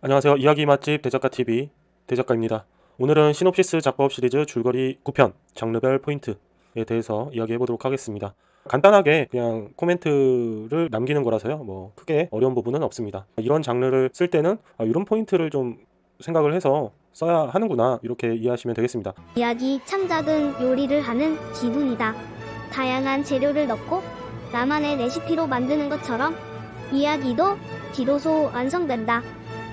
안녕하세요. 이야기 맛집 대작가TV 대작가입니다. 오늘은 시놉시스 작법 시리즈 줄거리 9편 장르별 포인트에 대해서 이야기해 보도록 하겠습니다. 간단하게 그냥 코멘트를 남기는 거라서요. 뭐 크게 어려운 부분은 없습니다. 이런 장르를 쓸 때는 이런 포인트를 좀 생각을 해서 써야 하는구나, 이렇게 이해하시면 되겠습니다. 이야기 참 작은 요리를 하는 기분이다. 다양한 재료를 넣고 나만의 레시피로 만드는 것처럼 이야기도 비로소 완성된다.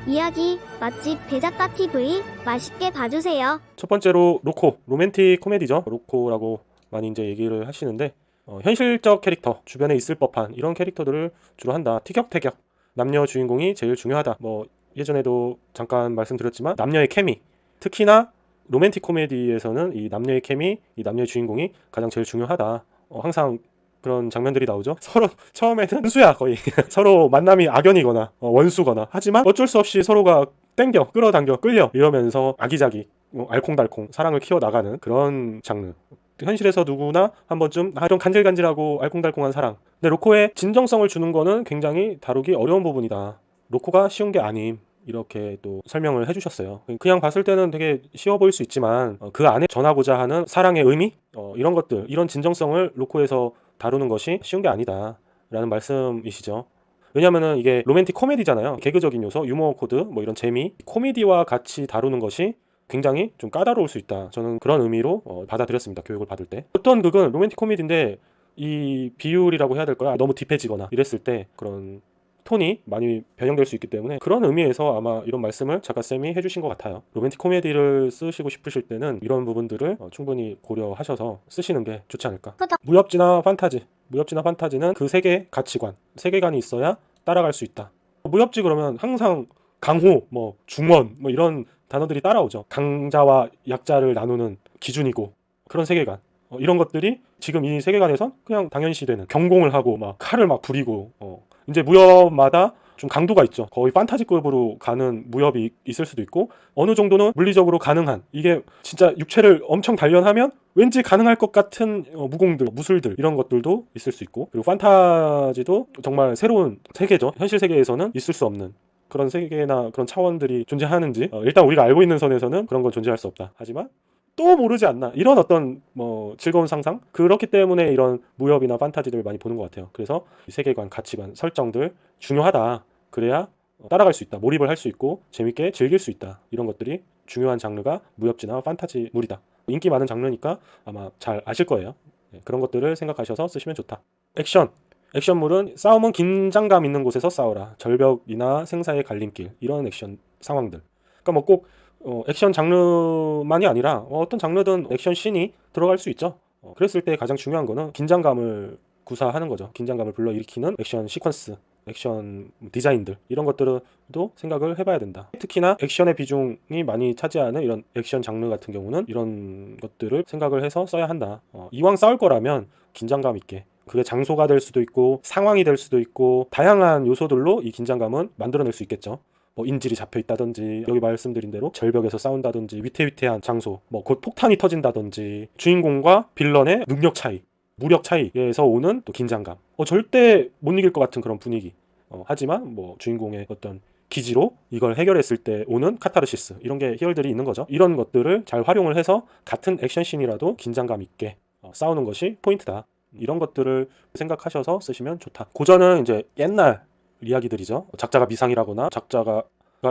이야기 맛집 대작가 TV 맛있게 봐주세요. 첫 번째로 로코, 로맨틱 코미디죠. 로코라고 많이 이제 얘기를 하시는데 현실적 캐릭터, 주변에 있을 법한 이런 캐릭터들을 주로 한다. 티격태격, 남녀 주인공이 제일 중요하다. 뭐 예전에도 잠깐 말씀드렸지만 남녀의 케미, 특히나 로맨틱 코미디에서는 이 남녀의 케미, 이 남녀의 주인공이 가장 제일 중요하다. 항상 그런 장면들이 나오죠. 서로 처음에는 순수야, 거의 서로 만남이 악연이거나 원수거나, 하지만 어쩔 수 없이 서로가 땡겨, 끌어당겨, 끌려 이러면서 아기자기 알콩달콩 사랑을 키워나가는 그런 장르. 현실에서 누구나 한 번쯤 좀 간질간질하고 알콩달콩한 사랑. 근데 로코의 진정성을 주는 거는 굉장히 다루기 어려운 부분이다. 로코가 쉬운 게 아님, 이렇게 또 설명을 해주셨어요. 그냥 봤을 때는 되게 쉬워 보일 수 있지만 그 안에 전하고자 하는 사랑의 의미, 이런 것들, 이런 진정성을 로코에서 다루는 것이 쉬운 게 아니다 라는 말씀이시죠. 왜냐면은 이게 로맨틱 코미디잖아요. 개그적인 요소, 유머 코드, 뭐 이런 재미, 코미디와 같이 다루는 것이 굉장히 좀 까다로울 수 있다. 저는 그런 의미로 받아들였습니다. 교육을 받을 때. 어떤 극은 로맨틱 코미디인데 이 비율이라고 해야 될까요? 너무 딥해지거나 이랬을 때 그런 톤이 많이 변형될 수 있기 때문에, 그런 의미에서 아마 이런 말씀을 작가쌤이 해주신 것 같아요. 로맨틱 코미디를 쓰시고 싶으실 때는 이런 부분들을 충분히 고려하셔서 쓰시는 게 좋지 않을까. 무협지나 판타지, 무협지나 판타지는 그 세계 가치관, 세계관이 있어야 따라갈 수 있다. 무협지 그러면 항상 강호, 뭐 중원, 뭐 이런 단어들이 따라오죠. 강자와 약자를 나누는 기준이고, 그런 세계관, 이런 것들이 지금 이 세계관에선 그냥 당연시되는, 경공을 하고 막 칼을 막 부리고, 이제 무협마다 좀 강도가 있죠. 거의 판타지급으로 가는 무협이 있을 수도 있고, 어느 정도는 물리적으로 가능한, 이게 진짜 육체를 엄청 단련하면 왠지 가능할 것 같은 무공들, 무술들, 이런 것들도 있을 수 있고, 그리고 판타지도 정말 새로운 세계죠. 현실 세계에서는 있을 수 없는 그런 세계나 그런 차원들이 존재하는지 일단 우리가 알고 있는 선에서는 그런 건 존재할 수 없다. 하지만 또 모르지 않나, 이런 어떤 뭐 즐거운 상상, 그렇기 때문에 이런 무협이나 판타지들을 많이 보는 것 같아요. 그래서 세계관, 가치관, 설정들 중요하다. 그래야 따라갈 수 있다, 몰입을 할 수 있고 재밌게 즐길 수 있다. 이런 것들이 중요한 장르가 무협지나 판타지물이다. 인기 많은 장르니까 아마 잘 아실 거예요. 그런 것들을 생각하셔서 쓰시면 좋다. 액션, 액션물은 싸움은 긴장감 있는 곳에서 싸워라. 절벽이나 생사의 갈림길, 이런 액션 상황들. 그러니까 뭐 꼭 액션 장르만이 아니라 어떤 장르든 액션 씬이 들어갈 수 있죠. 그랬을 때 가장 중요한 거는 긴장감을 구사하는 거죠. 긴장감을 불러일으키는 액션 시퀀스, 액션 디자인들, 이런 것들도 생각을 해봐야 된다. 특히나 액션의 비중이 많이 차지하는 이런 액션 장르 같은 경우는 이런 것들을 생각을 해서 써야 한다. 이왕 싸울 거라면 긴장감 있게, 그게 장소가 될 수도 있고 상황이 될 수도 있고, 다양한 요소들로 이 긴장감은 만들어낼 수 있겠죠. 뭐 인질이 잡혀 있다든지, 여기 말씀드린 대로 절벽에서 싸운다든지, 위태위태한 장소, 뭐 곧 폭탄이 터진다든지, 주인공과 빌런의 능력 차이, 무력 차이에서 오는 또 긴장감, 절대 못 이길 것 같은 그런 분위기, 하지만 뭐 주인공의 어떤 기지로 이걸 해결했을 때 오는 카타르시스, 이런 게 희열들이 있는 거죠. 이런 것들을 잘 활용을 해서 같은 액션씬이라도 긴장감 있게 싸우는 것이 포인트다. 이런 것들을 생각하셔서 쓰시면 좋다. 고전은 이제 옛날 이야기들이죠. 작자가 미상이라거나 작자가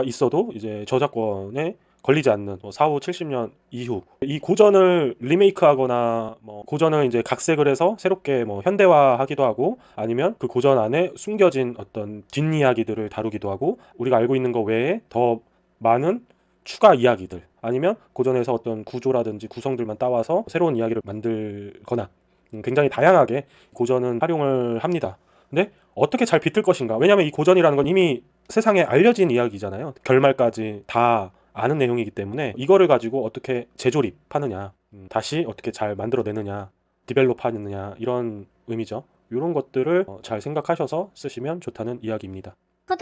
있어도 이제 저작권에 걸리지 않는 4, 5, 70년 이후 이 고전을 리메이크하거나 뭐 고전을 이제 각색을 해서 새롭게 뭐 현대화하기도 하고, 아니면 그 고전 안에 숨겨진 어떤 뒷이야기들을 다루기도 하고, 우리가 알고 있는 것 외에 더 많은 추가 이야기들, 아니면 고전에서 어떤 구조라든지 구성들만 따와서 새로운 이야기를 만들거나, 굉장히 다양하게 고전은 활용을 합니다. 근데 어떻게 잘 비틀 것인가? 왜냐하면 이 고전이라는 건 이미 세상에 알려진 이야기잖아요. 결말까지 다 아는 내용이기 때문에 이거를 가지고 어떻게 재조립하느냐, 다시 어떻게 잘 만들어내느냐, 디벨롭하느냐, 이런 의미죠. 이런 것들을 잘 생각하셔서 쓰시면 좋다는 이야기입니다.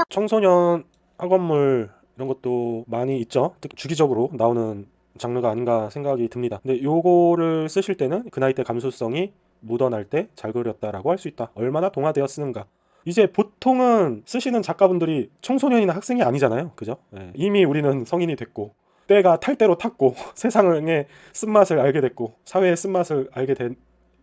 청소년 학원물 이런 것도 많이 있죠. 특히 주기적으로 나오는 장르가 아닌가 생각이 듭니다. 근데 요거를 쓰실 때는 그 나이 때 감수성이 묻어날 때 잘 그렸다라고 할 수 있다. 얼마나 동화되어 쓰는가. 이제 보통은 쓰시는 작가분들이 청소년이나 학생이 아니잖아요. 그죠? 예. 이미 우리는 성인이 됐고 때가 탈 대로 탔고 세상의 쓴맛을 알게 됐고 사회의 쓴맛을 알게 된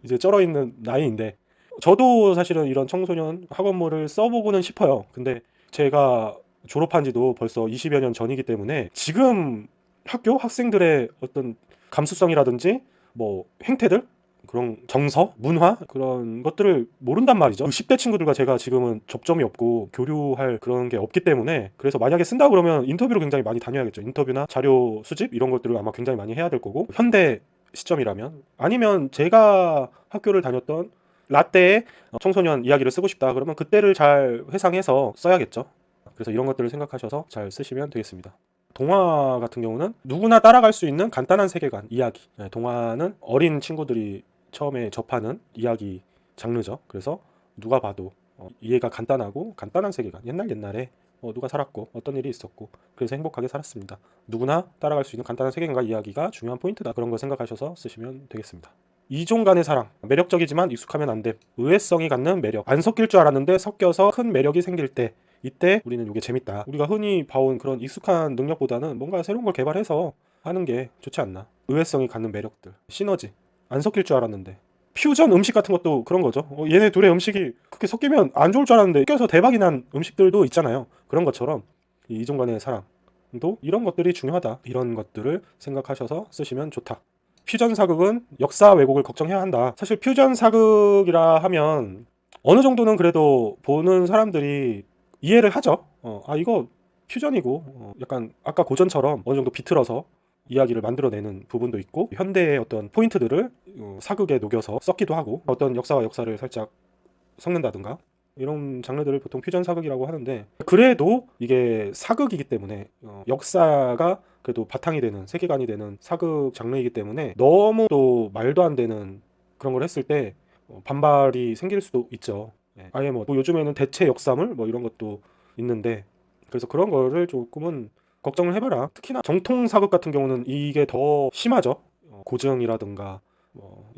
이제 쩔어 있는 나이인데 저도 사실은 이런 청소년 학원물을 써보고는 싶어요. 근데 제가 졸업한 지도 벌써 20여 년 전이기 때문에 지금 학교 학생들의 어떤 감수성이라든지 뭐 행태들 그런 정서, 문화 그런 것들을 모른단 말이죠. 그 10대 친구들과 제가 지금은 접점이 없고 교류할 그런 게 없기 때문에 그래서 만약에 쓴다 그러면 인터뷰를 굉장히 많이 다녀야겠죠. 인터뷰나 자료 수집 이런 것들을 아마 굉장히 많이 해야 될 거고 현대 시점이라면 아니면 제가 학교를 다녔던 라떼의 청소년 이야기를 쓰고 싶다 그러면 그때를 잘 회상해서 써야겠죠. 그래서 이런 것들을 생각하셔서 잘 쓰시면 되겠습니다. 동화 같은 경우는 누구나 따라갈 수 있는 간단한 세계관, 이야기. 동화는 어린 친구들이 처음에 접하는 이야기 장르죠. 그래서 누가 봐도 이해가 간단하고 간단한 세계관. 옛날에 누가 살았고 어떤 일이 있었고 그래서 행복하게 살았습니다. 누구나 따라갈 수 있는 간단한 세계관과 이야기가 중요한 포인트다. 그런 거 생각하셔서 쓰시면 되겠습니다. 이종 간의 사랑, 매력적이지만 익숙하면 안 돼. 의외성이 갖는 매력. 안 섞일 줄 알았는데 섞여서 큰 매력이 생길 때 이때 우리는 이게 재밌다. 우리가 흔히 봐온 그런 익숙한 능력보다는 뭔가 새로운 걸 개발해서 하는 게 좋지 않나. 의외성이 갖는 매력들, 시너지. 안 섞일 줄 알았는데 퓨전 음식 같은 것도 그런 거죠. 얘네 둘의 음식이 그렇게 섞이면 안 좋을 줄 알았는데 섞여서 대박이 난 음식들도 있잖아요. 그런 것처럼 이 이종 간의 사랑도 이런 것들이 중요하다. 이런 것들을 생각하셔서 쓰시면 좋다. 퓨전 사극은 역사 왜곡을 걱정해야 한다. 사실 퓨전 사극이라 하면 어느 정도는 그래도 보는 사람들이 이해를 하죠. 이거 퓨전이고 약간 아까 고전처럼 어느 정도 비틀어서 이야기를 만들어내는 부분도 있고 현대의 어떤 포인트들을 사극에 녹여서 썼기도 하고 어떤 역사와 역사를 살짝 섞는다든가 이런 장르들을 보통 퓨전 사극이라고 하는데 그래도 이게 사극이기 때문에 역사가 그래도 바탕이 되는 세계관이 되는 사극 장르이기 때문에 너무 또 말도 안 되는 그런 걸 했을 때 반발이 생길 수도 있죠. 아예 뭐 요즘에는 대체 역사물 뭐 이런 것도 있는데 그래서 그런 거를 조금은 걱정을 해봐라. 특히나 정통 사극 같은 경우는 이게 더 심하죠. 고증이라든가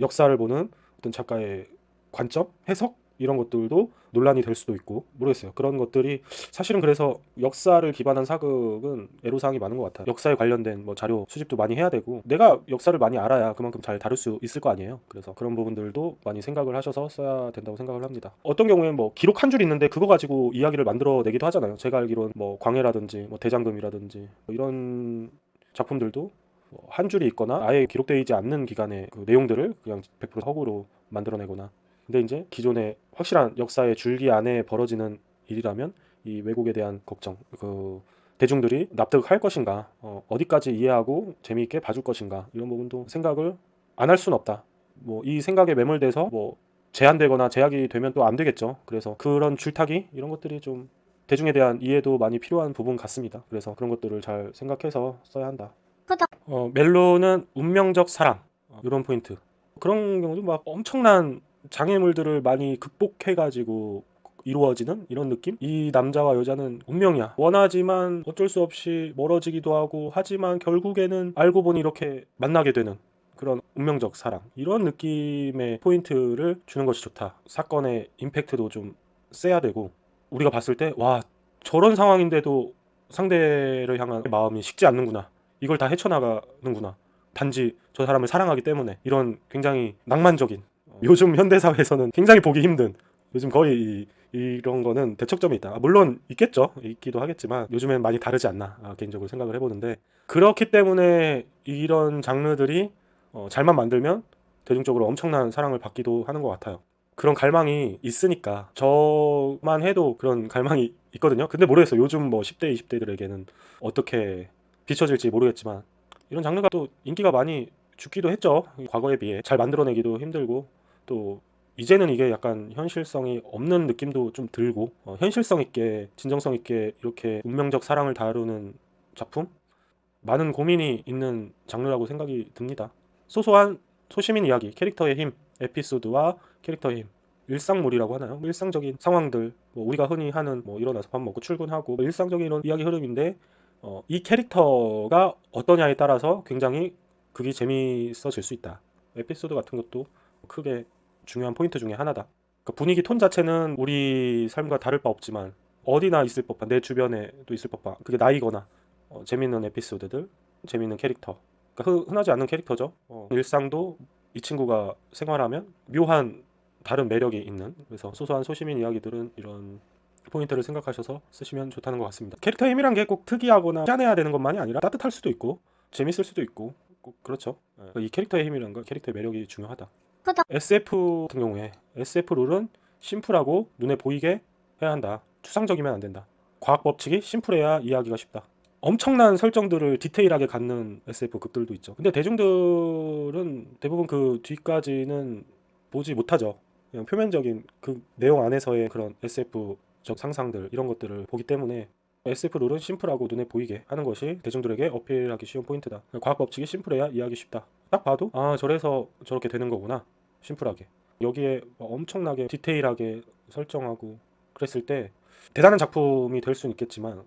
역사를 보는 어떤 작가의 관점, 해석 이런 것들도 논란이 될 수도 있고 모르겠어요. 그런 것들이 사실은 그래서 역사를 기반한 사극은 애로사항이 많은 것 같아요. 역사에 관련된 뭐 자료 수집도 많이 해야 되고 내가 역사를 많이 알아야 그만큼 잘 다룰 수 있을 거 아니에요. 그래서 그런 부분들도 많이 생각을 하셔서 써야 된다고 생각을 합니다. 어떤 경우에는 뭐 기록 한 줄 있는데 그거 가지고 이야기를 만들어내기도 하잖아요. 제가 알기로는 뭐 광해라든지 뭐 대장금이라든지 뭐 이런 작품들도 한 줄이 있거나 아예 기록되어 있지 않는 기간의 그 내용들을 그냥 100% 허구로 만들어내거나 근데 이제 기존의 확실한 역사의 줄기 안에 벌어지는 일이라면 이 왜곡에 대한 걱정, 그 대중들이 납득할 것인가, 어디까지 이해하고 재미있게 봐줄 것인가 이런 부분도 생각을 안 할 수는 없다. 뭐 이 생각에 매몰돼서 뭐 제한되거나 제약이 되면 또 안 되겠죠. 그래서 그런 줄타기 이런 것들이 좀 대중에 대한 이해도 많이 필요한 부분 같습니다. 그래서 그런 것들을 잘 생각해서 써야 한다. 멜로는 운명적 사랑 이런 포인트. 그런 경우도 막 엄청난 장애물들을 많이 극복해가지고 이루어지는 이런 느낌? 이 남자와 여자는 운명이야. 원하지만 어쩔 수 없이 멀어지기도 하고 하지만 결국에는 알고 보니 이렇게 만나게 되는 그런 운명적 사랑. 이런 느낌의 포인트를 주는 것이 좋다. 사건의 임팩트도 좀 세야 되고 우리가 봤을 때 와 저런 상황인데도 상대를 향한 마음이 식지 않는구나. 이걸 다 헤쳐나가는구나. 단지 저 사람을 사랑하기 때문에 이런 굉장히 낭만적인 요즘 현대사회에서는 굉장히 보기 힘든 요즘 거의 이런 거는 대척점이 있다. 물론 있겠죠. 있기도 하겠지만 요즘엔 많이 다르지 않나 개인적으로 생각을 해보는데 그렇기 때문에 이런 장르들이 잘만 만들면 대중적으로 엄청난 사랑을 받기도 하는 것 같아요. 그런 갈망이 있으니까 저만 해도 그런 갈망이 있거든요. 근데 모르겠어요. 요즘 뭐 10대, 20대들에게는 어떻게 비춰질지 모르겠지만 이런 장르가 또 인기가 많이 죽기도 했죠. 과거에 비해 잘 만들어내기도 힘들고 또 이제는 이게 약간 현실성이 없는 느낌도 좀 들고 현실성 있게 진정성 있게 이렇게 운명적 사랑을 다루는 작품 많은 고민이 있는 장르라고 생각이 듭니다. 소소한 소시민 이야기, 캐릭터의 힘, 에피소드와 캐릭터의 힘 일상물이라고 하나요? 일상적인 상황들 우리가 흔히 하는 일어나서 밥 먹고 출근하고 일상적인 이런 이야기 흐름인데 이 캐릭터가 어떠냐에 따라서 굉장히 그게 재미있어질 수 있다. 에피소드 같은 것도 크게 중요한 포인트 중에 하나다. 그러니까 분위기 톤 자체는 우리 삶과 다를 바 없지만 어디나 있을 법한, 내 주변에도 있을 법한, 그게 나이거나 재밌는 에피소드들, 재밌는 캐릭터, 그러니까 흔하지 않는 캐릭터죠. 일상도 이 친구가 생활하면 묘한 다른 매력이 있는, 그래서 소소한 소시민 이야기들은 이런 포인트를 생각하셔서 쓰시면 좋다는 것 같습니다. 캐릭터 힘이란 게 꼭 특이하거나 희한해야 되는 것만이 아니라 따뜻할 수도 있고 재밌을 수도 있고 꼭 그렇죠. 이 캐릭터의 힘이란 건 캐릭터의 매력이 중요하다. SF 같은 경우에 SF 룰은 심플하고 눈에 보이게 해야 한다. 추상적이면 안 된다. 과학 법칙이 심플해야 이해하기가 쉽다. 엄청난 설정들을 디테일하게 갖는 SF 극들도 있죠. 근데 대중들은 대부분 그 뒤까지는 보지 못하죠. 그냥 표면적인 그 내용 안에서의 그런 SF적 상상들 이런 것들을 보기 때문에 SF 룰은 심플하고 눈에 보이게 하는 것이 대중들에게 어필하기 쉬운 포인트다. 과학 법칙이 심플해야 이해하기 쉽다. 딱 봐도 아 저래서 저렇게 되는 거구나. 심플하게. 여기에 엄청나게 디테일하게 설정하고 그랬을 때 대단한 작품이 될 수는 있겠지만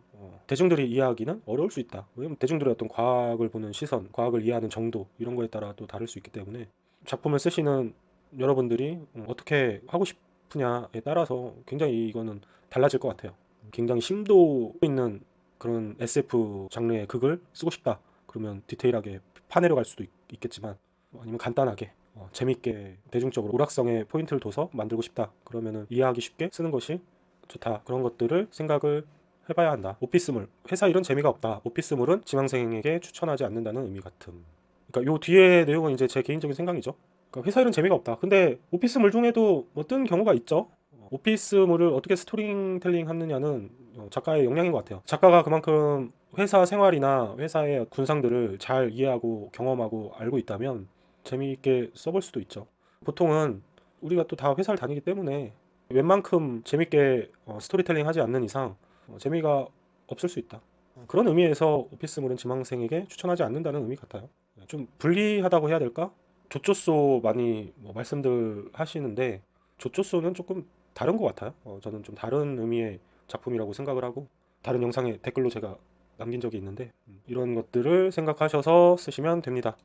대중들이 이해하기는 어려울 수 있다. 왜냐면 대중들의 어떤 과학을 보는 시선, 과학을 이해하는 정도 이런 거에 따라 또 다를 수 있기 때문에 작품을 쓰시는 여러분들이 어떻게 하고 싶으냐에 따라서 굉장히 이거는 달라질 것 같아요. 굉장히 심도 있는 그런 SF 장르의 극을 쓰고 싶다. 그러면 디테일하게 파내려 갈 수도 있겠지만 아니면 간단하게 재밌게 대중적으로 오락성의 포인트를 둬서 만들고 싶다. 그러면은 이해하기 쉽게 쓰는 것이 좋다. 그런 것들을 생각을 해봐야 한다. 오피스물, 회사 일은 재미가 없다. 오피스물은 지망생에게 추천하지 않는다는 의미 같음. 그러니까 요 뒤에 내용은 이제 제 개인적인 생각이죠. 그러니까 회사 일은 재미가 없다. 근데 오피스물 중에도 뜬 경우가 있죠. 오피스물을 어떻게 스토리텔링 하느냐는 작가의 역량인 것 같아요. 작가가 그만큼 회사 생활이나 회사의 군상들을 잘 이해하고 경험하고 알고 있다면 재미있게 써볼 수도 있죠. 보통은 우리가 또 다 회사를 다니기 때문에 웬만큼 재밌게 스토리텔링 하지 않는 이상 재미가 없을 수 있다. 그런 의미에서 오피스물은 지망생에게 추천하지 않는다는 의미 같아요. 좀 불리하다고 해야 될까? 조조소 많이 말씀들 하시는데 조조소는 조금 다른 것 같아요. 저는 좀 다른 의미의 작품이라고 생각을 하고 다른 영상에 댓글로 제가 남긴 적이 있는데 이런 것들을 생각하셔서 쓰시면 됩니다.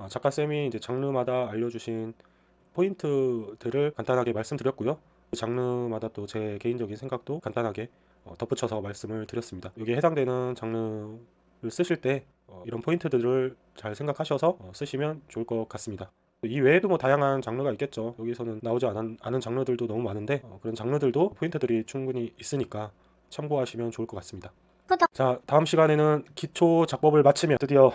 작가쌤이 이제 장르마다 알려주신 포인트들을 간단하게 말씀드렸고요. 장르마다 또 제 개인적인 생각도 간단하게 덧붙여서 말씀을 드렸습니다. 여기에 해당되는 장르를 쓰실 때 이런 포인트들을 잘 생각하셔서 쓰시면 좋을 것 같습니다. 이 외에도 다양한 장르가 있겠죠. 여기서는 나오지 않은 장르들도 너무 많은데 그런 장르들도 포인트들이 충분히 있으니까 참고하시면 좋을 것 같습니다. 자, 다음 시간에는 기초 작법을 마치며 드디어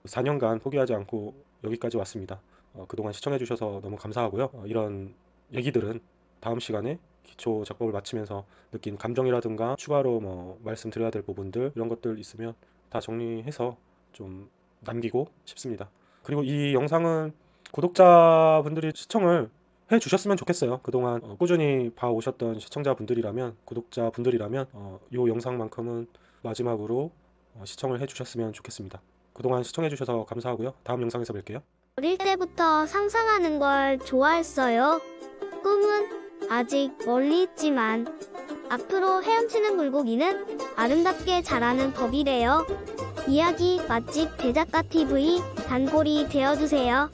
4년간 포기하지 않고 여기까지 왔습니다. 그동안 시청해주셔서 너무 감사하고요. 이런 얘기들은 다음 시간에 기초 작법을 마치면서 느낀 감정이라든가 추가로 말씀드려야 될 부분들 이런 것들 있으면 다 정리해서 좀 남기고 싶습니다. 그리고 이 영상은 구독자분들이 시청을 해주셨으면 좋겠어요. 그동안 꾸준히 봐오셨던 시청자분들이라면 구독자분들이라면 이 영상만큼은 마지막으로 시청을 해주셨으면 좋겠습니다. 그동안 시청해주셔서 감사하고요. 다음 영상에서 뵐게요. 어릴 때부터 상상하는 걸 좋아했어요. 꿈은 아직 멀리 있지만 앞으로 헤엄치는 물고기는 아름답게 자라는 법이래요. 이야기 맛집 대작가 TV 단골이 되어주세요.